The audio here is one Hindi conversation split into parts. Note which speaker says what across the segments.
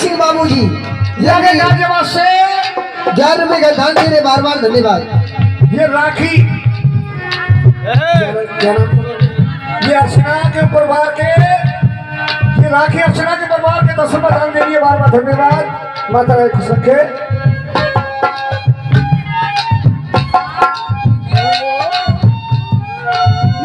Speaker 1: सिंह बाबू जी
Speaker 2: गाजियाबाद से
Speaker 1: 11 रुपए का दान देने बार बार धन्यवाद।
Speaker 2: ये राखी ये अर्चना के परिवार के ये राखी अर्चना के परिवार के 10 रुपए दान के लिए बार बार धन्यवाद। माता रानी खुश रखे।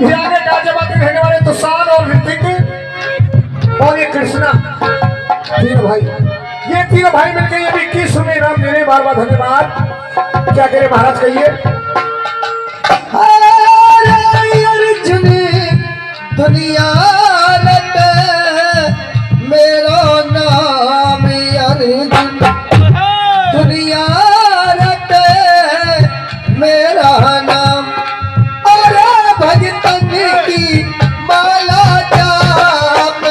Speaker 2: ये आगे गाजियाबाद में रहने वाले तुषार और ऋतिक और ये कृष्णा तीन भाई, ये तीन भाई मिलकर ये 21 रुपए इनाम दे रहे, बार बार धन्यवाद। क्या करें महाराज कहिए।
Speaker 1: अर्जुन दुनिया रट मेरो नाम अर्जुन दुनिया रट मेरा नाम और भगतन की माला जाप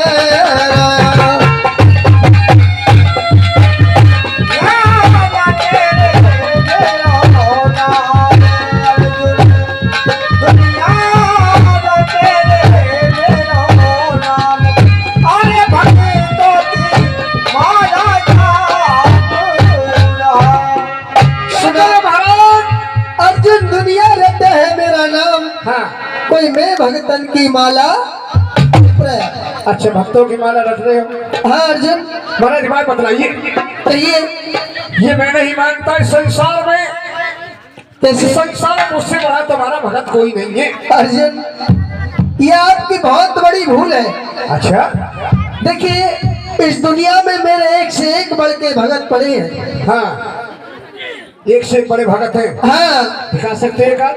Speaker 1: कोई मैं भगतन की माला।
Speaker 2: अच्छा भक्तों की माला रख रहे हो।
Speaker 1: हाँ अर्जुन
Speaker 2: महाराज बात बतलाइए।
Speaker 1: तो
Speaker 2: ये मैं नहीं मानता इस संसार में,
Speaker 1: कैसे
Speaker 2: संसार में मुझसे बड़ा तुम्हारा भगत कोई नहीं है।
Speaker 1: अर्जुन ये आपकी बहुत बड़ी भूल है।
Speaker 2: अच्छा
Speaker 1: देखिए इस दुनिया में मेरे एक से एक बढ़ के भगत पड़े हैं।
Speaker 2: हाँ एक से एक बड़े भगत हैं।
Speaker 1: हाँ
Speaker 2: दिखा सकते हैं का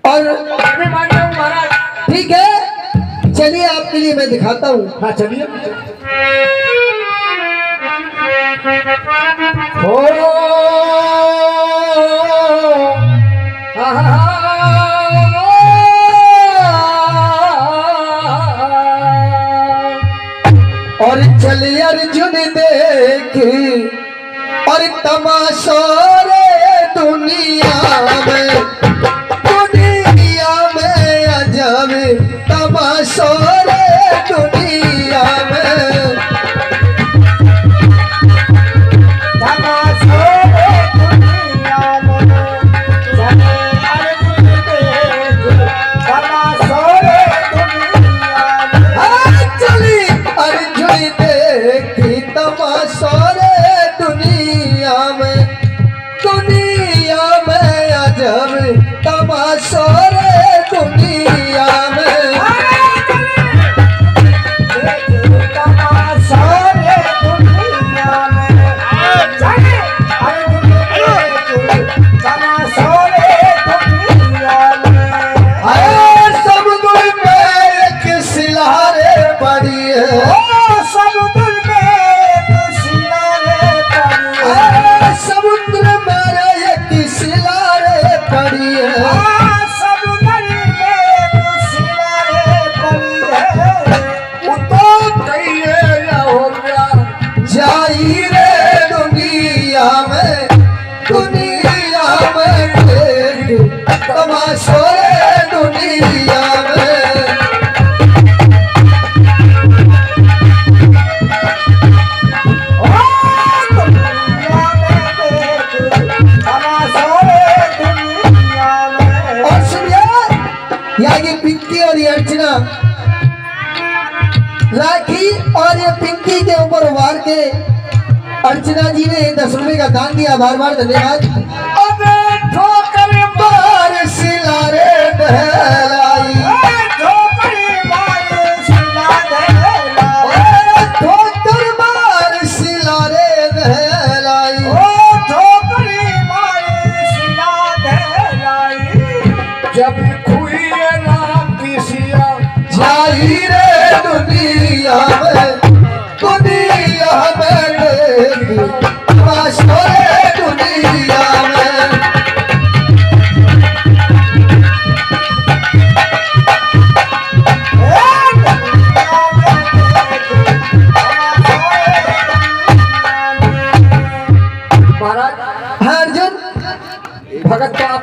Speaker 1: और
Speaker 2: मैं भी मान रहा हूँ महाराज।
Speaker 1: ठीक है चलिए आपके लिए मैं दिखाता हूँ।
Speaker 2: हाँ चलिए।
Speaker 1: और चलिए अर्जुन देख और तमाशा रे दुनिया में अजब तमाशा रे दुनिया में तमाशा रे दुनिया में चली अर्जुन देखी तमाशा रे दुनिया में अजब तमाशा रे दुनिया में तमाशा रे दुनिया में तमाशा रे दुनिया में समुद्र में एक सिलारे पड़ी है। समुद्र में एक सिलारे पड़ी है। समुद्र में एक सिलारे पड़ी है। जाई रे दुनिया में तमाशा रे दुनिया में और सुनिए यहाँ की पिंकी और ये अर्चना राखी और ये पिंकी के ऊपर वार के अर्चना जी ने 10 रुपए का दान दिया, बार बार धन्यवाद। अबे ठोकर मार सिलारे दहलाई ठोकर मार सिलारे दहलाई ठोकर मार सिलारे दहलाई ठोकर मार सिलारे दहलाई
Speaker 2: जब खुई राम की सिया
Speaker 1: जाई रे दुनिया में तमाशा रे दुनिया में
Speaker 2: महाराज।
Speaker 1: हाँ अर्जुन
Speaker 2: भगत तो आप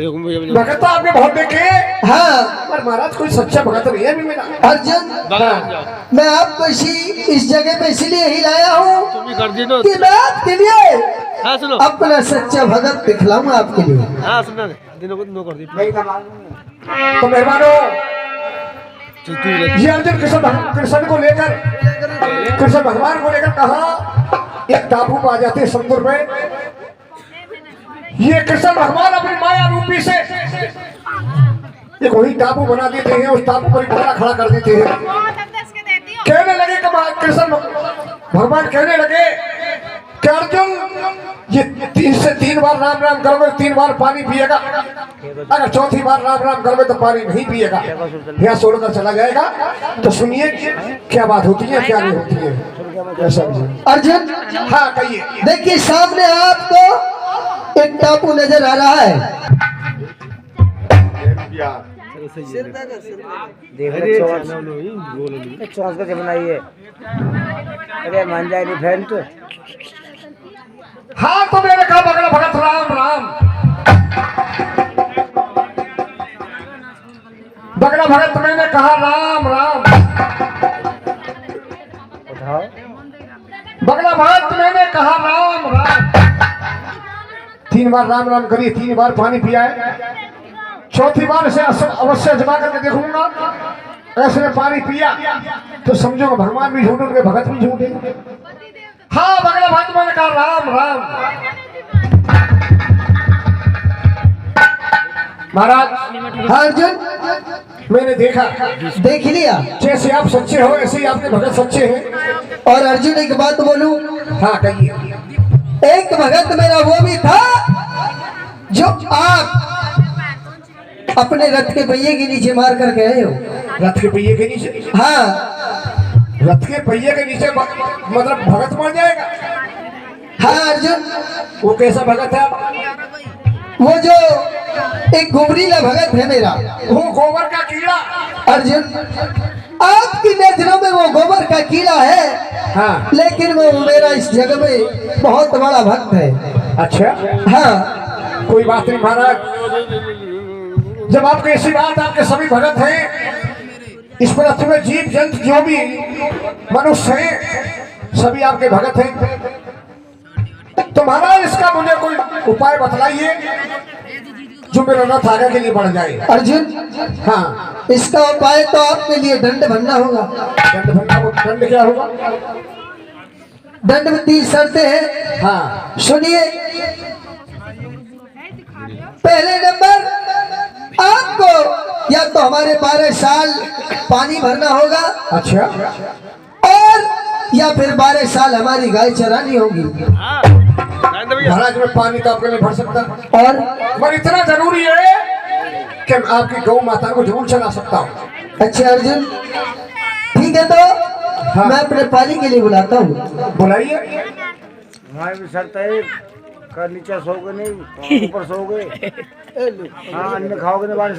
Speaker 2: भगत तो आपके बहुत देखे,
Speaker 1: हाँ
Speaker 2: पर महाराज कोई सच्चा भगत नहीं है अभी मेरा।
Speaker 1: अर्जुन, मैं आपको इस जगह पे इसलिए ही लाया हूँ कि मैं आपके लिए अपना सच्चा भगत दिखलाऊंगा आपके लिए।
Speaker 2: तो मेहरबान हो, ये अर्जुन कृष्ण को लेकर, कृष्ण भगवान को लेकर कहा एक टापू पर आ जाते हैं समुद्र में। ये कृष्ण भगवान अपनी माया रूपी से एक वही टापू बना देते हैं, उस टापू पर घोड़ा खड़ा कर देते हैं। कहने लगे कृष्ण भगवान कहने लगे कि अर्जुन ये 3 से 3 बार राम राम करोगे 3 बार पानी पिएगा, अगर चौथी बार राम राम करोगे तो पानी नहीं पिएगा, यहाँ छोड़कर चला जाएगा। तो सुनिए क्या बात होती है क्या नहीं होती है ऐसा।
Speaker 1: अर्जुन,
Speaker 2: हाँ कहिए।
Speaker 1: देखिए सामने आपको एक टापू नजर आ रहा है।
Speaker 3: बनाइए, अरे मान जाए नहीं फैन तो।
Speaker 2: हाँ तो मैंने कहा बगड़ा भगत राम राम, बगड़ा भगत मैंने कहा राम राम, बगड़ा भगत मैंने कहा राम राम। 3 बार राम राम करिए, 3 बार पानी पिया है, चौथी बार से अवश्य अजमा करके देखूंगा। ऐसे में पानी पिया तो समझो भगवान भी झूठे उनके भगत भी झूठे। हाँ बगड़ा भगत मैंने कहा राम राम। महाराज,
Speaker 1: हाँ अर्जुन,
Speaker 2: मैंने देखा,
Speaker 1: देख लिया।
Speaker 2: जैसे आप सच्चे हो ऐसे ही आपके भगत सच्चे हैं।
Speaker 1: और अर्जुन एक बात बोलूं,
Speaker 2: हाँ कहिए।
Speaker 1: एक भगत मेरा वो भी था जो आप अपने रथ के पहिए के नीचे मार कर गए हो।
Speaker 2: रथ के पहिए के नीचे?
Speaker 1: हाँ,
Speaker 2: रथ के पहिए के नीचे मतलब भगत मर जाएगा?
Speaker 1: हाँ अर्जुन,
Speaker 2: वो कैसा भगत है?
Speaker 1: वो जो एक गोबरीला भगत है मेरा,
Speaker 2: वो गोबर का कीड़ा।
Speaker 1: अर्जुन, आपकी नजरों में वो गोबर का कीड़ा है,
Speaker 2: हाँ,
Speaker 1: लेकिन वो मेरा इस जगह में बहुत बड़ा भक्त है।
Speaker 2: अच्छा,
Speaker 1: हाँ,
Speaker 2: कोई बात नहीं महाराज, जब आपकी ऐसी बात, आपके सभी भगत हैं, इस पृथ्वी में जीव जंतु जो भी मनुष्य हैं सभी आपके भगत हैं। तो महाराज इसका मुझे कोई उपाय बतलाइए जो मेरा रथ आगे के लिए बढ़ जाए।
Speaker 1: अर्जुन,
Speaker 2: हाँ,
Speaker 1: इसका उपाय तो आपके लिए दंड भरना होगा।
Speaker 2: दंड भरना? दंड क्या होगा?
Speaker 1: दंड में 3 शर्तें हैं।
Speaker 2: हाँ
Speaker 1: सुनिए, पहले नंबर, आपको या तो हमारे 12 साल पानी भरना होगा।
Speaker 2: अच्छा,
Speaker 1: और या फिर 12 साल हमारी गाय चरानी होगी।
Speaker 2: महाराज मैं पानी तो आपके लिए भर सकता,
Speaker 1: और
Speaker 2: पर इतना जरूरी है कि मैं आपकी गौ माता को जरूर चला सकता हूँ।
Speaker 1: अच्छा अर्जुन, ठीक है, तो
Speaker 2: हाँ,
Speaker 1: मैं अपने पानी के लिए बुलाता हूँ।
Speaker 2: बुलाइए।
Speaker 3: हमारे भी शर्त है, कर नीचे सोओगे नहीं, ऊपर सोओगे। हाँ, अन्न खाओगे नहीं, बारिश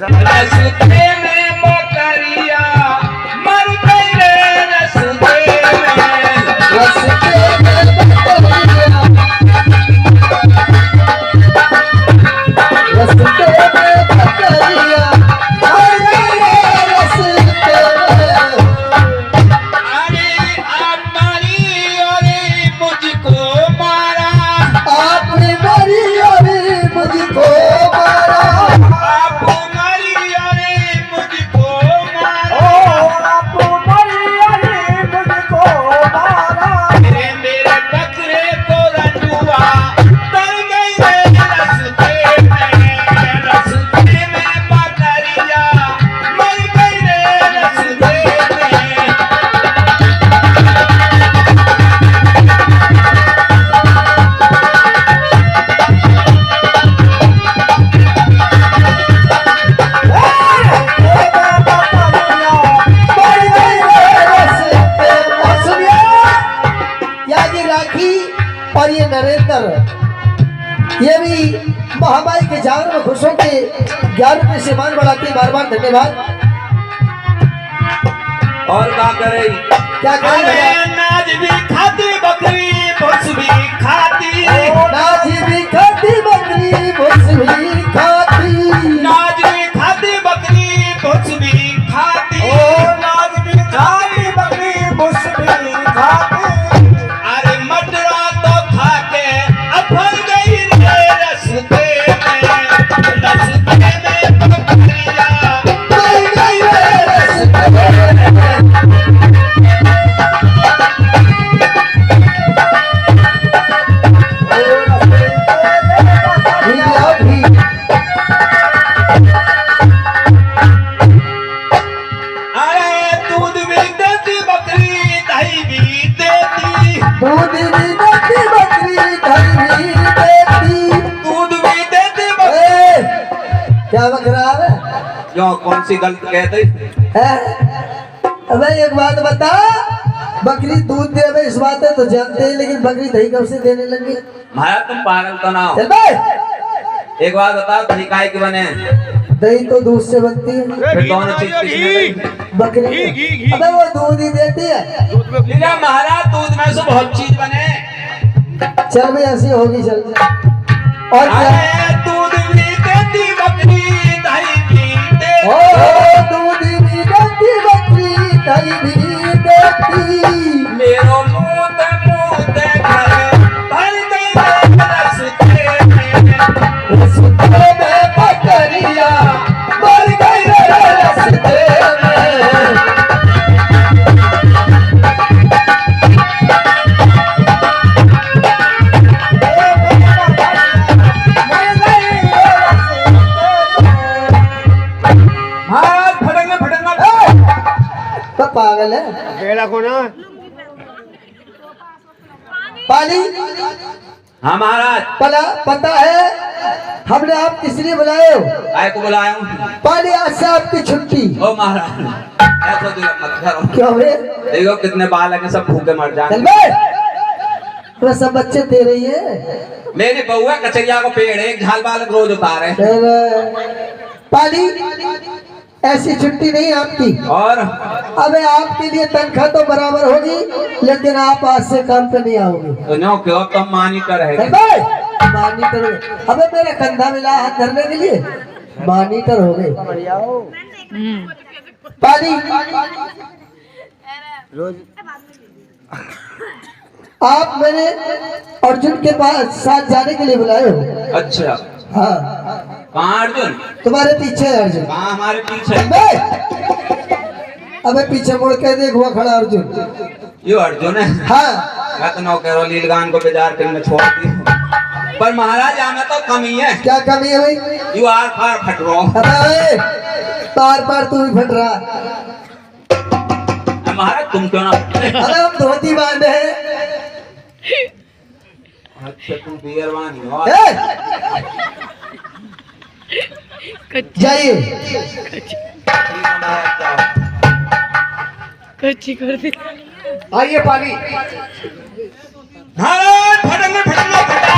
Speaker 1: और ये नरेंद्र, ये भी महामारी के जान में खुश होके 11 रुपये से मान बढ़ाते, बार बार धन्यवाद।
Speaker 4: और क्या करे,
Speaker 1: क्या करें?
Speaker 4: नाज भी खाती बकरी, भुस भी खाती,
Speaker 1: नाज भी खाती बकरी, भुस भी खाती।
Speaker 4: क्यों कौन सी गलत कहते?
Speaker 1: अबे एक बात बता, बकरी दूध दे अबे इस बात है तो जानते हैं, लेकिन बकरी दही कब से देने लगी?
Speaker 4: महाराज तुम पागल तो ना हो।
Speaker 1: चल बे,
Speaker 4: एक बात बताओ, दही काय के बने?
Speaker 1: दही तो दूध से बनती है।
Speaker 4: फिर दोनों चीज किसने दी?
Speaker 1: बकरी, अबे वो दूध ही देती है।
Speaker 4: लीला महाराज दूध में से बहुत चीज बने।
Speaker 1: चल भाई ऐसी होगी, चल और क्या?
Speaker 4: अरे दूध भी देती बकरी, दही भी देती।
Speaker 1: ओ दूध भी देती बकरी, दही भी देती।
Speaker 4: मेरो मुंह ते घर भर गई रस्ते में।
Speaker 1: रस्ते में बकरिया मर गई रस्ते में।
Speaker 4: महाराज फटेंगे फटेंगे।
Speaker 1: तो पागल है
Speaker 3: बेड़ा को ना
Speaker 1: पाली।
Speaker 4: हाँ महाराज।
Speaker 1: पता है हमने आप किस लिए बुलाए हो?
Speaker 4: काय को बुलाया हूँ?
Speaker 1: पाली आज से आपकी छुट्टी।
Speaker 4: ओ महाराज ऐसा दिल मत करो।
Speaker 1: क्यों रे?
Speaker 4: देखो कितने बालक हैं, सब भूखे मर
Speaker 1: चल
Speaker 4: जाएंगे।
Speaker 1: बे, तो सब बच्चे तेरे ही है।
Speaker 4: मेरी बउआ कचरिया को पेड़ है, एक झाल बालक रोज उतारे।
Speaker 1: पाली ऐसी छुट्टी नहीं आपकी।
Speaker 4: और
Speaker 1: अबे आपके लिए तनख्वाह तो बराबर होगी, लेकिन आप आज से काम पे नहीं आओगे।
Speaker 4: तो नो क्यों तुम मॉनिटर है?
Speaker 1: चल बे, मॉनिटर। अबे मेरा कंधा मिला हाथ धरने के लिए, मॉनिटर हो गए।
Speaker 3: बढ़िया हो
Speaker 1: पाली
Speaker 3: रोज
Speaker 1: आप मैंने अर्जुन के पास साथ जाने के लिए बुलाए हो।
Speaker 4: अच्छा
Speaker 1: हाँ,
Speaker 4: कहाँ अर्जुन?
Speaker 1: तुम्हारे पीछे है अर्जुन।
Speaker 4: कहाँ हमारे पीछे?
Speaker 1: अबे पीछे मुड़ के देख, हुआ खड़ा अर्जुन।
Speaker 4: ये अर्जुन है?
Speaker 1: हाँ,
Speaker 4: मैं तो नौ कह रहा हूँ लीलगान को बेजार करने छोड़ दी। पर महाराज हमें तो कमी है।
Speaker 1: क्या कमी है भाई?
Speaker 4: यू आर फार फट रहा हूँ।
Speaker 1: अबे पार पार तू भी फट रहा।
Speaker 4: महाराज तुम क्यों ना?
Speaker 1: अरे हम धोती बांधे हैं।
Speaker 4: अच्छा तुम बियरवानी हो।
Speaker 1: जाइए।
Speaker 5: कच्ची कर दी।
Speaker 2: आइए पाली।
Speaker 4: महाराज फटेंगे फटेंगे फटा।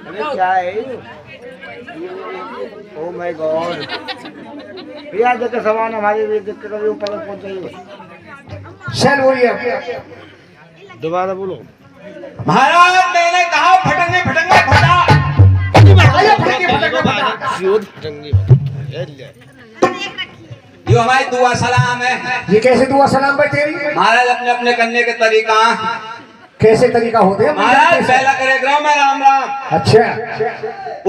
Speaker 3: अरे क्या है ओ माय गॉड भैया देखे सामान हमारे भी देख के कभी ऊपर पहुंच जाइए।
Speaker 2: चल बोलिए।
Speaker 3: दोबारा बोलो।
Speaker 4: महाराज मैंने कहा फटेंगे फटेंगे फटा।
Speaker 2: आइए फटेंगे फटेंगे फटा।
Speaker 4: ये हमारी दुआ सलाम है।
Speaker 2: ये कैसे दुआ सलाम भाई तेरी?
Speaker 4: महाराज अपने अपने करने के तरीका।
Speaker 2: कैसे तरीका होते हैं
Speaker 4: महाराज पहला करे ग्राम में राम राम।
Speaker 2: अच्छा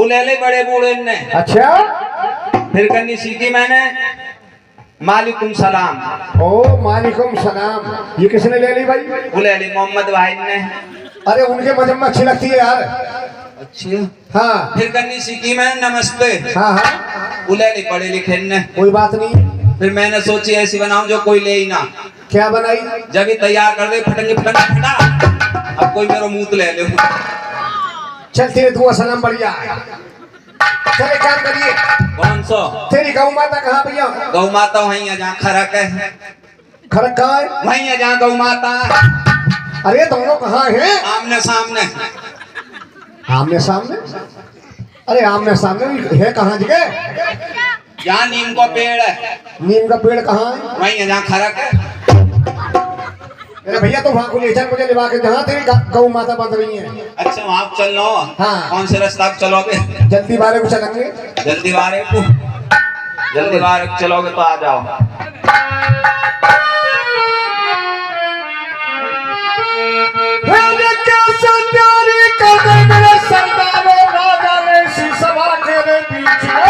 Speaker 4: उलेले बड़े बूढ़े ने।
Speaker 2: अच्छा,
Speaker 4: फिर करनी सीखी मैंने मालिकुम सलाम।
Speaker 2: ओ मालिकुम सलाम। ये किसने ले ली भाई?
Speaker 4: उलेली मोहम्मद भाई ने।
Speaker 2: अरे उनके मजम्मा अच्छी लगती है यार।
Speaker 4: अच्छा
Speaker 2: हाँ
Speaker 4: फिर करनी सीखी मैंने नमस्ते।
Speaker 2: हाँ हाँ,
Speaker 4: उलेली पढ़े लिखे ने।
Speaker 2: कोई बात नहीं।
Speaker 4: फिर मैंने सोची ऐसी बनाऊं जो कोई ले ही ना।
Speaker 2: क्या बनाई?
Speaker 4: जब ही तैयार कर दे फटेंगे फटेंगे फटा। अब कोई मेरा मुंह ले ले।
Speaker 2: चल तेरे दुआ सलाम बढ़िया है। चल एक काम करिए।
Speaker 4: कौन सो?
Speaker 2: तेरी गौ माता कहाँ भैया?
Speaker 4: गौ माता वहीं है जहाँ खरक है।
Speaker 2: खरक कहाँ है?
Speaker 4: वहीं है जहाँ गौ माता।
Speaker 2: अरे दोनों कहाँ हैं?
Speaker 4: आमने सामने।
Speaker 2: आमने सामने? अरे आमने सामने भी है कहाँ जगह?
Speaker 4: जहाँ नीम का पेड़ है।
Speaker 2: नीम का पेड़ कहाँ है?
Speaker 4: वहीं है जहाँ खरक है।
Speaker 2: अरे भैया तो वहाँ को ले चल मुझे लिवा के जहाँ तेरी गौ माता बंध रही है।
Speaker 4: अच्छा वहाँ चल लो।
Speaker 2: हाँ।
Speaker 4: कौन से रास्ता पे चलोगे?
Speaker 2: जल्दी बारे को चलेंगे।
Speaker 4: जल्दी बारे को चलोगे तो आ जाओ।
Speaker 2: कैसे प्यारी कर दे मेरे सरदारों राजा ने सी सभा के बीच में।